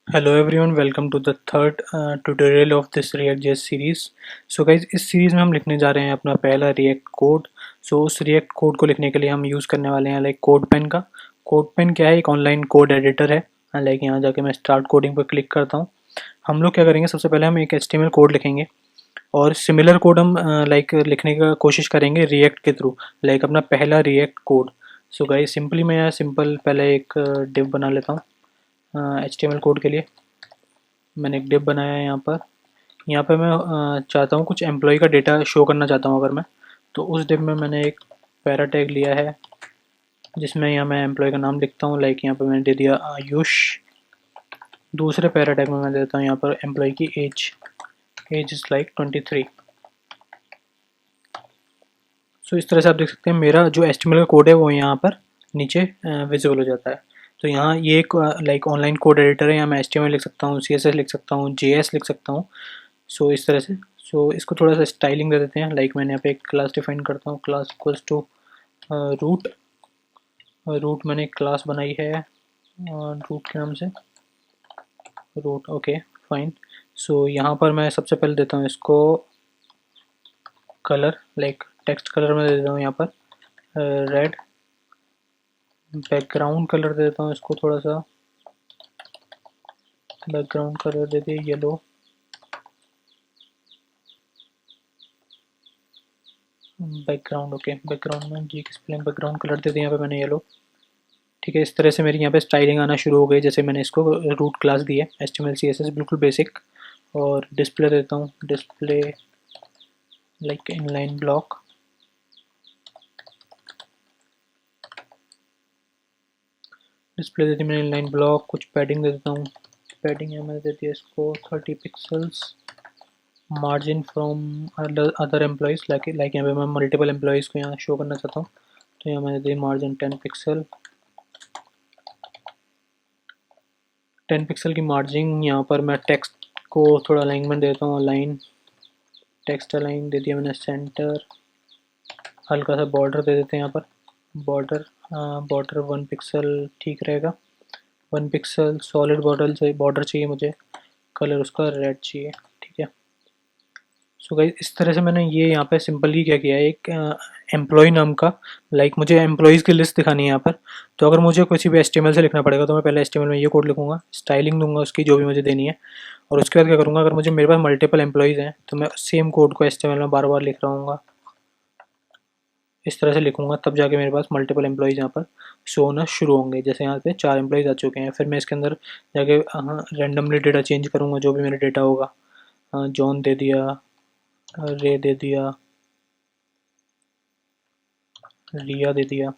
Hello everyone, welcome to the third tutorial of this React.js series. So guys, इस series में हम लिखने जा रहे हैं अपना पहला रिएक्ट कोड। सो उस रिएक्ट कोड को लिखने के लिए हम यूज़ करने वाले हैं लाइक कोड पेन का। कोड पेन क्या है? एक ऑनलाइन कोड एडिटर है। लाइक यहाँ जाके मैं स्टार्ट कोडिंग पर क्लिक करता हूँ। हम लोग क्या करेंगे, सबसे पहले हम एक HTML कोड लिखेंगे और सिमिलर कोड हम लाइक लिखने का कोशिश करेंगे रिएक्ट के थ्रू, लाइक अपना पहला react code. So guys, simply मैं यहाँ सिंपल पहले एक डिव बना लेता हूँ HTML कोड के लिए। मैंने एक डिव बनाया है यहाँ पे मैं चाहता हूँ कुछ एम्प्लॉय का डेटा शो करना चाहता हूँ अगर मैं, तो उस डिव में मैंने एक पैरा टैग लिया है जिसमें यहाँ मैं एम्प्लॉय का नाम लिखता हूँ। लाइक यहाँ पे मैंने दे दिया आयुष। दूसरे पैरा टैग में मैं देता हूँ यहाँ पर एम्प्लॉय की age. Age is like 23। So इस तरह से आप देख सकते हैं मेरा जो HTML का कोड है वो यहाँ पर नीचे विजिबल हो जाता है। तो यहाँ ये एक लाइक ऑनलाइन कोड एडिटर है। यहाँ मैं HTML लिख सकता हूँ, CSS लिख सकता हूँ, JS लिख सकता हूँ। सो इस तरह से। सो इसको थोड़ा सा स्टाइलिंग दे देते हैं। लाइक मैंने यहाँ पे एक क्लास डिफाइन करता हूँ, class equals to root. Root मैंने एक क्लास बनाई है रूट के नाम से, रूट। Okay, fine. सो यहाँ पर मैं सबसे पहले देता हूँ इसको कलर, लाइक टेक्स्ट कलर में दे देता हूँ यहाँ पर रेड। बैकग्राउंड कलर दे देता हूँ इसको थोड़ा सा, बैकग्राउंड कलर दे दिए येलो। बैकग्राउंड, ओके, बैकग्राउंड में जी किस प्लेन बैकग्राउंड कलर दे दिया यहाँ पे मैंने येलो। ठीक है, इस तरह से मेरी यहाँ पे स्टाइलिंग आना शुरू हो गई जैसे मैंने इसको रूट क्लास दी है। HTML CSS बिल्कुल बेसिक। और डिस्प्ले देता हूँ, display like inline block. Display दे दी मैंने इनलाइन ब्लॉक। कुछ पैडिंग दे देता हूँ। पैडिंग है मैंने दे दिया इसको 30 pixels. Margin from other employees, like यहाँ पे मैं मल्टीपल एम्प्लॉयज़ को यहाँ शो करना चाहता हूँ, तो यहाँ मैंने दी मार्जिन 10 पिक्सल। 10 पिक्सल की मार्जिन। यहाँ पर मैं टेक्स्ट को थोड़ा अलाइनमेंट देता हूँ, अलाइन टेक्स्ट अलाइन दे दिया मैंने सेंटर। हल्का सा बॉर्डर दे देते हैं यहाँ पर, बॉर्डर। बॉर्डर 1 पिक्सल ठीक रहेगा। 1 पिक्सल सॉलिड बॉर्डर चाहिए मुझे। कलर उसका रेड चाहिए। ठीक है। सो गाइस, इस तरह से मैंने ये यहाँ पे सिंपली क्या किया है, एक एम्प्लॉय नाम का, लाइक मुझे एम्प्लॉयज़ की लिस्ट दिखानी है यहाँ पर। तो अगर मुझे किसी भी HTML से लिखना पड़ेगा तो मैं पहले HTML में ये कोड लिखूंगा, स्टाइलिंग दूंगा उसकी जो भी मुझे देनी है। और उसके बाद क्या करूँगा, अगर मुझे मेरे पास मल्टीपल एम्प्लॉयज़ हैं तो मैं सेम कोड को HTML में बार बार लिख रहा हूँ। इस तरह से लिखूंगा तब जाके मेरे पास मल्टीपल एम्प्लॉयज़ यहाँ पर शो होना शुरू होंगे। जैसे यहाँ पे 4 एम्प्लॉयज़ आ चुके हैं। फिर मैं इसके अंदर जाके रैंडमली डेटा चेंज करूँगा जो भी मेरा डेटा होगा। जॉन दे दिया, रे दे दिया, रिया दे दिया।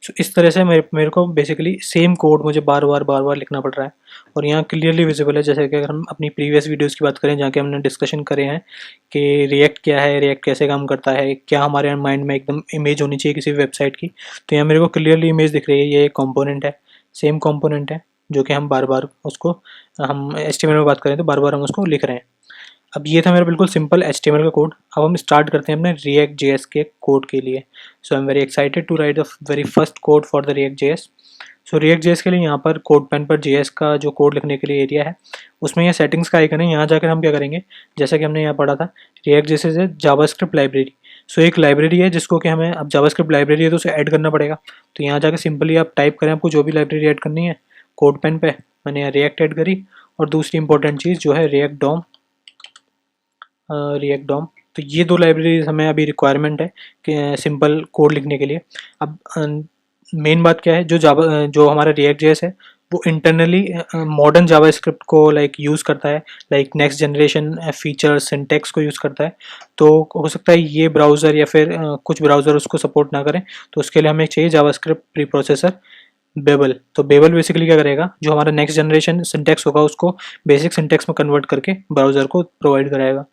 सो इस तरह से मेरे को बेसिकली सेम कोड मुझे बार बार लिखना पड़ रहा है। और यहाँ क्लियरली विजिबल है, जैसे कि अगर हम अपनी प्रीवियस वीडियोस की बात करें जहाँ के हमने डिस्कशन करे हैं कि रिएक्ट क्या है, रिएक्ट कैसे काम करता है, क्या हमारे माइंड में एकदम इमेज होनी चाहिए किसी वेबसाइट की। तो यहाँ मेरे को क्लियरली इमेज दिख रही है, ये एक कॉम्पोनेंट है, सेम कॉम्पोनेंट है जो कि हम बार बार उसको, हम HTML में बात करें तो बार बार हम उसको लिख रहे हैं। अब ये था मेरा बिल्कुल सिंपल HTML का कोड। अब हम स्टार्ट करते हैं अपने React.js के कोड के लिए। So I am very excited to write the very first code for the React.js। So React.js के लिए यहाँ पर कोड पेन पर JS का जो कोड लिखने के लिए एरिया है उसमें ये सेटिंग्स का आइकन है। यहाँ जाकर हम क्या करेंगे, जैसा कि हमने यहाँ पढ़ा था, React.js इज जावास्क्रिप्ट लाइब्रेरी। सो एक लाइब्रेरी है जिसको कि हमें, अब जावास्क्रिप्ट लाइब्रेरी है तो उसे ऐड करना पड़ेगा। तो यहाँ जाकर सिंपली आप टाइप करें आपको जो भी लाइब्रेरी ऐड करनी है कोड पेन पे। मैंने यहाँ रिएक्ट ऐड करी। और दूसरी इंपॉर्टेंट चीज़ जो है रिएक्ट डॉम, रिएक्ट डॉम। तो ये दो लाइब्रेरीज हमें अभी रिक्वायरमेंट है कि सिंपल कोड लिखने के लिए। अब मेन बात क्या है, जो हमारा रिएक्ट जेएस है वो इंटरनली मॉडर्न जावास्क्रिप्ट को लाइक यूज़ करता है, like next generation feature syntax को यूज़ करता है। तो हो सकता है ये ब्राउज़र या फिर कुछ ब्राउज़र उसको सपोर्ट ना करें, तो उसके लिए हमें चाहिए जावास्क्रिप्ट प्री प्रोसेसर बेबल। तो बेबल बेसिकली क्या करेगा, जो हमारा नेक्स्ट जनरेशन सिंटेक्स होगा उसको बेसिक सिंटेक्स में कन्वर्ट करके ब्राउज़र को प्रोवाइड कराएगा।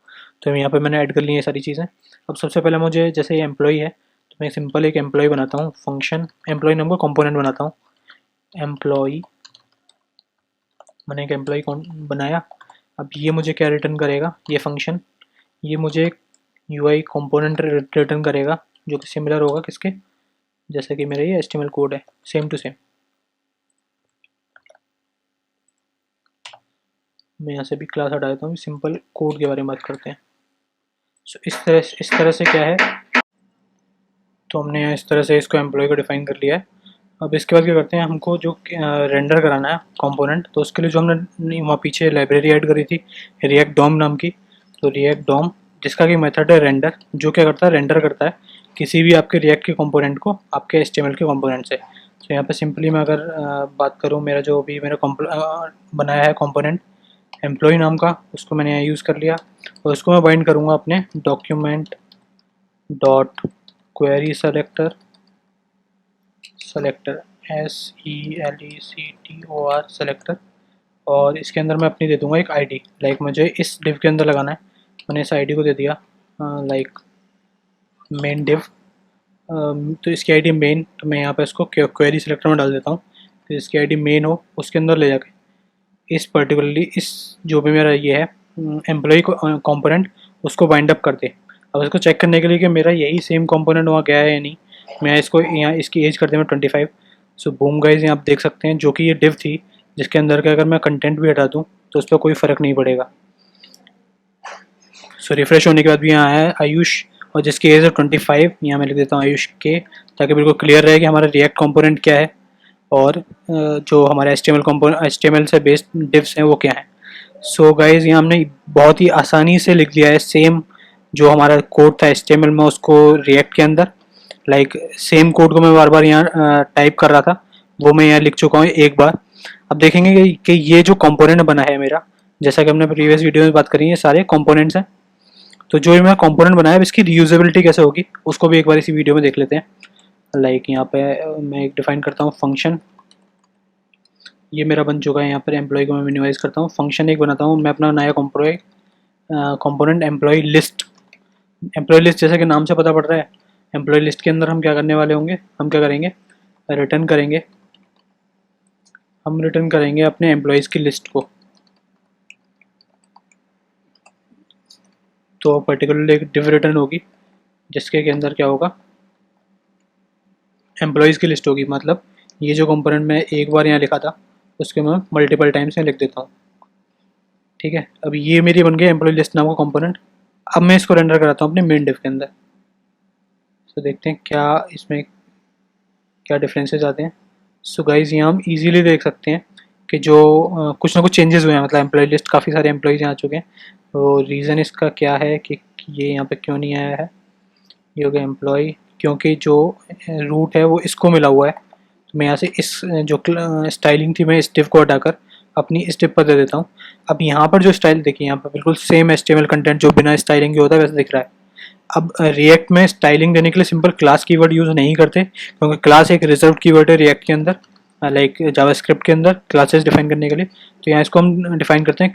तो यहाँ पे मैंने ऐड कर ली है सारी चीज़ें। अब सबसे पहले मुझे, जैसे ये एम्प्लॉय है तो मैं सिंपल एक एम्प्लॉय बनाता हूँ, फंक्शन एम्प्लॉय नाम का कंपोनेंट बनाता हूँ। एम्प्लॉय, मैंने एक एम्प्लॉय बनाया। अब ये मुझे क्या रिटर्न करेगा, ये फंक्शन, ये मुझे एक UI कंपोनेंट रिटर्न करेगा जो कि सिमिलर होगा किसके, जैसे कि मेरा ये HTML कोड है, सेम टू सेम। मैं यहाँ से भी क्लास हटा देता हूँ, सिंपल कोड के बारे में बात करते हैं। सो इस तरह से क्या है, तो हमने यहाँ इस तरह से इसको एम्प्लॉय को डिफाइन कर लिया है। अब इसके बाद क्या करते हैं, हमको जो रेंडर कराना है कंपोनेंट, तो उसके लिए जो हमने वहाँ पीछे लाइब्रेरी ऐड करी थी रिएक्ट डॉम नाम की, तो रिएक्ट डॉम जिसका कि मेथड है रेंडर, जो क्या करता है, रेंडर करता है किसी भी आपके रिएक्ट के कंपोनेंट को आपके HTML के कंपोनेंट से। तो यहाँ पे सिंपली मैं अगर बात करूँ, मेरा जो भी मेरा बनाया है कंपोनेंट एम्प्लॉय नाम का, उसको मैंने यहाँ यूज़ कर लिया और उसको मैं बाइंड करूँगा अपने document dot query selector SELECTOR और इसके अंदर मैं अपनी दे दूँगा एक ID, लाइक मुझे इस डिव के अंदर लगाना है, मैंने इस ID को दे दिया लाइक मेन डिव, तो इसकी ID मेन, तो मैं यहाँ पे इसको क्वेरी सेलेक्टर में डाल देता हूँ, तो इसकी ID मेन हो, उसके अंदर ले जाके इस पर्टिकुलरली इस जो भी मेरा ये है एम्प्लॉय कंपोनेंट उसको बाइंड अप कर दे। अब इसको चेक करने के लिए कि मेरा यही सेम कंपोनेंट वहाँ गया है या नहीं, मैं इसको यहाँ इसकी एज कर दूँ 25। सो बूम गाइज, यहाँ आप देख सकते हैं जो कि ये डिव थी जिसके अंदर का अगर मैं कंटेंट भी हटा दूँ तो उस पर कोई फ़र्क नहीं पड़ेगा। सो रिफ्रेश होने के बाद भी यहाँ है आयुष और जिसकी एज है 25, यहाँ मैं लिख देता हूँ आयुष के, ताकि बिल्कुल क्लियर रहे कि हमारा रिएक्ट कंपोनेंट क्या है और जो हमारे HTML से बेस्ड डिव्स हैं वो क्या हैं। सो गाइज, यहाँ हमने बहुत ही आसानी से लिख दिया है सेम जो हमारा कोड था HTML में उसको रिएक्ट के अंदर, लाइक सेम कोड को मैं बार बार यहाँ टाइप कर रहा था वो मैं यहाँ लिख चुका हूँ एक बार। अब देखेंगे कि ये जो कंपोनेंट बना है मेरा, जैसा कि हमने प्रीवियस वीडियो में बात करी है, सारे कंपोनेंट्स हैं, तो जो मेरा कंपोनेंट बनाया है इसकी रीयूजेबिलिटी कैसे होगी उसको भी एक बार इसी वीडियो में देख लेते हैं। लाइक यहाँ पे मैं एक डिफाइन करता हूँ फंक्शन, ये मेरा बन चुका है। यहाँ पर एम्प्लॉय को मैं मिनिमाइज करता हूँ, फंक्शन एक बनाता हूँ मैं अपना नया component employee list. Employee list जैसे कि नाम से पता पड़ रहा है, एम्प्लॉय लिस्ट के अंदर हम क्या करने वाले होंगे, हम क्या करेंगे, रिटर्न करेंगे, हम रिटर्न करेंगे अपने एम्प्लॉयज़ की लिस्ट को। तो पर्टिकुलरली एक डिव रिटर्न होगी जिसके के अंदर क्या होगा, एम्प्लॉयज़ की लिस्ट होगी। मतलब ये जो कंपोनेंट मैं एक बार यहाँ लिखा था उसके मैं मल्टीपल टाइम्स यहाँ लिख देता हूँ, ठीक है। अब ये मेरी बन गई एम्प्लॉय लिस्ट नाम का कंपोनेंट। अब मैं इसको रेंडर कराता हूँ अपने मेन डिव के अंदर, तो देखते हैं क्या इसमें क्या डिफरेंसेस आते हैं। सो गाइज, यहाँ हम इजीली देख सकते हैं कि जो कुछ ना कुछ चेंजेस हुए हैं, मतलब एम्प्लॉय लिस्ट काफ़ी सारे एम्प्लॉयज़ यहाँ आ चुके हैं। तो रीज़न इसका क्या है कि ये यहाँ पे क्यों नहीं आया है, ये हो गया एम्प्लॉय, क्योंकि जो रूट है वो इसको मिला हुआ है। तो मैं यहाँ से इस जो स्टाइलिंग थी मैं इस डिव को हटाकर अपनी इस डिव पर दे देता हूँ। अब यहाँ पर जो स्टाइल देखिए, यहाँ पर बिल्कुल सेम HTML कंटेंट जो बिना स्टाइलिंग के होता है वैसे दिख रहा है। अब रिएक्ट में स्टाइलिंग देने के लिए सिंपल क्लास कीवर्ड यूज़ नहीं करते, क्योंकि क्लास एक रिजर्व कीवर्ड है रिएक्ट के अंदर, लाइक जावास्क्रिप्ट के अंदर क्लासेस डिफाइन करने के लिए। तो यहाँ इसको हम डिफाइन करते हैं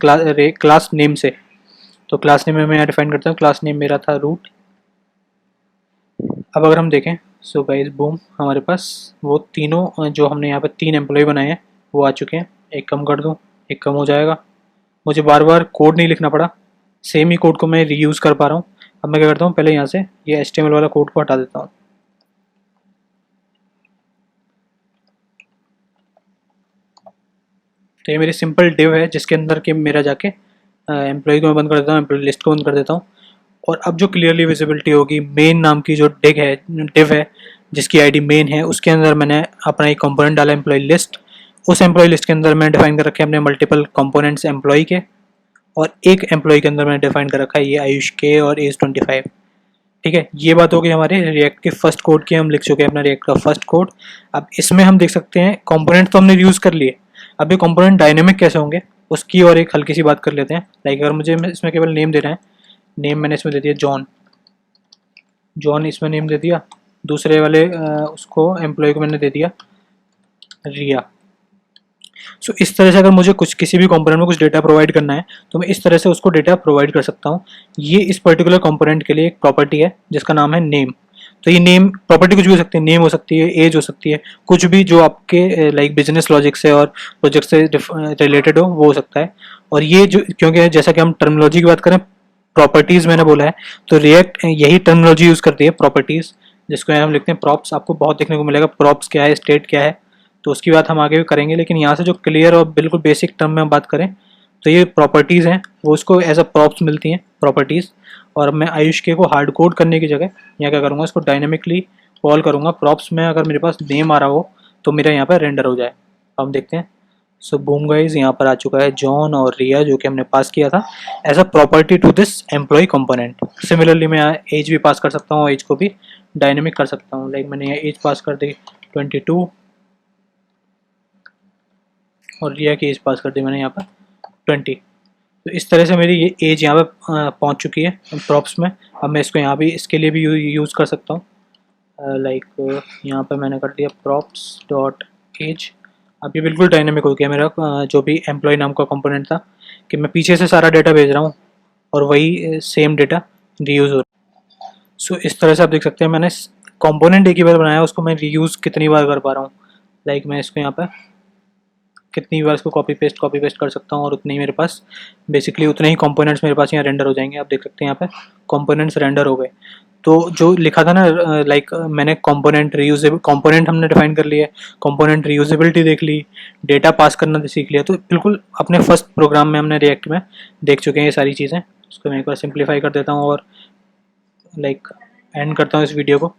क्लास नेम से। तो क्लास नेम में मैं यहाँ डिफाइन करता हूँ, क्लास नेम मेरा था रूट। अब अगर हम देखें, सो गाइस बूम, हमारे पास वो तीनों जो हमने यहाँ पर 3 एम्प्लॉय बनाए हैं वो आ चुके हैं। एक कम कर दूँ, एक कम हो जाएगा, मुझे बार बार कोड नहीं लिखना पड़ा, सेम ही कोड को मैं रीयूज़ कर पा रहा हूँ। अब मैं क्या करता हूँ, पहले यहाँ से ये HTML वाला कोड को हटा देता हूँ। तो ये मेरी सिंपल डिव है जिसके अंदर के मेरा जाके एम्प्लॉय को मैं बंद कर देता हूँ, एम्प्लॉय लिस्ट को बंद कर देता हूँ। और अब जो क्लियरली विजिबिलिटी होगी, मेन नाम की जो डिव है जिसकी ID मेन है, उसके अंदर मैंने अपना एक कंपोनेंट डाला एम्प्लॉय लिस्ट। उस एम्प्लॉय लिस्ट के अंदर मैंने डिफाइन कर रखे हैं अपने मल्टीपल कंपोनेंट्स एम्प्लॉय के, और एक एम्प्लॉय के अंदर मैंने डिफाइन कर रखा है ये आयुष के और एज 25, ठीक है। ये बात हो गई हमारे रिएक्ट के फर्स्ट कोड की, हम लिख चुके हैं अपना रिएक्ट का फर्स्ट कोड। अब इसमें हम देख सकते हैं कंपोनेंट तो हमने यूज़ कर लिए, अब ये कंपोनेंट डायनेमिक कैसे होंगे उसकी और एक हल्की सी बात कर लेते हैं। लाइक अगर मुझे इसमें केवल नेम देना है, नेम मैंने इसमें दे दिया जॉन इसमें नेम दे दिया, दूसरे वाले उसको एम्प्लॉय को मैंने दे दिया रिया। सो इस तरह से अगर मुझे कुछ किसी भी कंपोनेंट में कुछ डेटा प्रोवाइड करना है तो मैं इस तरह से उसको डेटा प्रोवाइड कर सकता हूँ। ये इस पर्टिकुलर कंपोनेंट के लिए एक प्रॉपर्टी है जिसका नाम है नेम। तो ये नेम प्रॉपर्टी कुछ भी हो सकती है, नेम हो सकती है, एज हो सकती है, कुछ भी जो आपके लाइक बिजनेस लॉजिक से और प्रोजेक्ट से रिलेटेड हो वो हो सकता है। और ये जो, क्योंकि जैसा कि हम टर्मिनोलॉजी की बात करें, प्रॉपर्टीज़ मैंने बोला है, तो रिएक्ट यही टर्मिनोलॉजी यूज़ करती है प्रॉपर्टीज़, जिसको हम लिखते हैं प्रॉप्स। आपको बहुत देखने को मिलेगा प्रॉप्स क्या है, स्टेट क्या है, तो उसकी बात हम आगे भी करेंगे। लेकिन यहाँ से जो क्लियर और बिल्कुल बेसिक टर्म में हम बात करें तो ये प्रॉपर्टीज़ हैं, वो उसको एज अ प्रॉप्स मिलती हैं प्रॉपर्टीज़। और मैं आयुष के को हार्ड कोड करने की जगह यहाँ क्या करूँगा, इसको डायनेमिकली कॉल करूँगा। प्रॉप्स में अगर मेरे पास नेम आ रहा हो तो मेरा यहाँ पर रेंडर हो जाए। हम देखते हैं। सो बूम गाइज, यहाँ पर आ चुका है जॉन और रिया जो कि हमने पास किया था as a property to this employee component. Similarly मैं यहाँ एज भी पास कर सकता हूँ, एज को भी डायनेमिक कर सकता हूँ। लाइक मैंने यहाँ एज पास कर दी 22 और रिया की एज पास कर दी मैंने यहाँ पर 20। तो इस तरह से मेरी ये एज यहाँ पे पहुँच चुकी है प्रॉप्स में। अब मैं इसको यहाँ भी इसके लिए भी यूज़ कर सकता हूँ। लाइक यहाँ पे मैंने कर दिया प्रॉप्स डॉट एज। अब ये बिल्कुल डायनेमिक हो गया मेरा जो भी एम्प्लॉय नाम का कंपोनेंट था, कि मैं पीछे से सारा डेटा भेज रहा हूँ और वही सेम डेटा रीयूज़ हो रहा है। सो इस तरह से आप देख सकते हैं मैंने कंपोनेंट एक ही बार बनाया, उसको मैं रीयूज़ कितनी बार कर पा रहा हूँ। लाइक मैं इसको यहाँ पर कितनी बार इसको कॉपी पेस्ट कर सकता हूँ और उतने ही मेरे पास बेसिकली उतने ही कंपोनेंट्स मेरे पास यहाँ रेंडर हो जाएंगे। आप देख सकते हैं यहाँ पे कंपोनेंट्स रेंडर हो गए। तो जो लिखा था ना, लाइक मैंने कंपोनेंट रीयूजेबल कंपोनेंट हमने डिफाइन कर लिया है, कंपोनेंट रीयूजेबिलिटी देख ली, डेटा पास करना सीख लिया। तो बिल्कुल अपने फर्स्ट प्रोग्राम में हमने रिएक्ट में देख चुके हैं ये सारी चीज़ें। उसको मैं एक बार सिंप्लीफाई कर देता हूँ और लाइक एंड करता हूँ इस वीडियो को।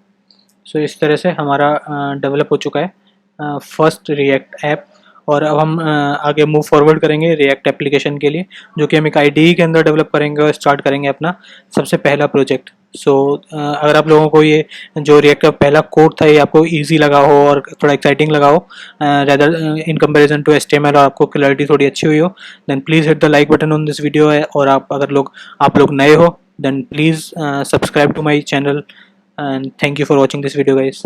सो इस तरह से हमारा डेवलप हो चुका है फर्स्ट रिएक्ट ऐप। और अब हम आगे मूव फॉरवर्ड करेंगे रिएक्ट एप्लीकेशन के लिए, जो कि हम एक आईडीई के अंदर डेवलप करेंगे और स्टार्ट करेंगे अपना सबसे पहला प्रोजेक्ट। सो अगर आप लोगों को ये जो रिएक्ट का पहला कोड था ये आपको इजी लगा हो और थोड़ा एक्साइटिंग लगा हो rather in comparison to HTML, और आपको क्लैरिटी थोड़ी अच्छी हुई हो, then please hit the like button on this video. और आप लोग नए हो then please subscribe to my channel and thank you for watching this video guys.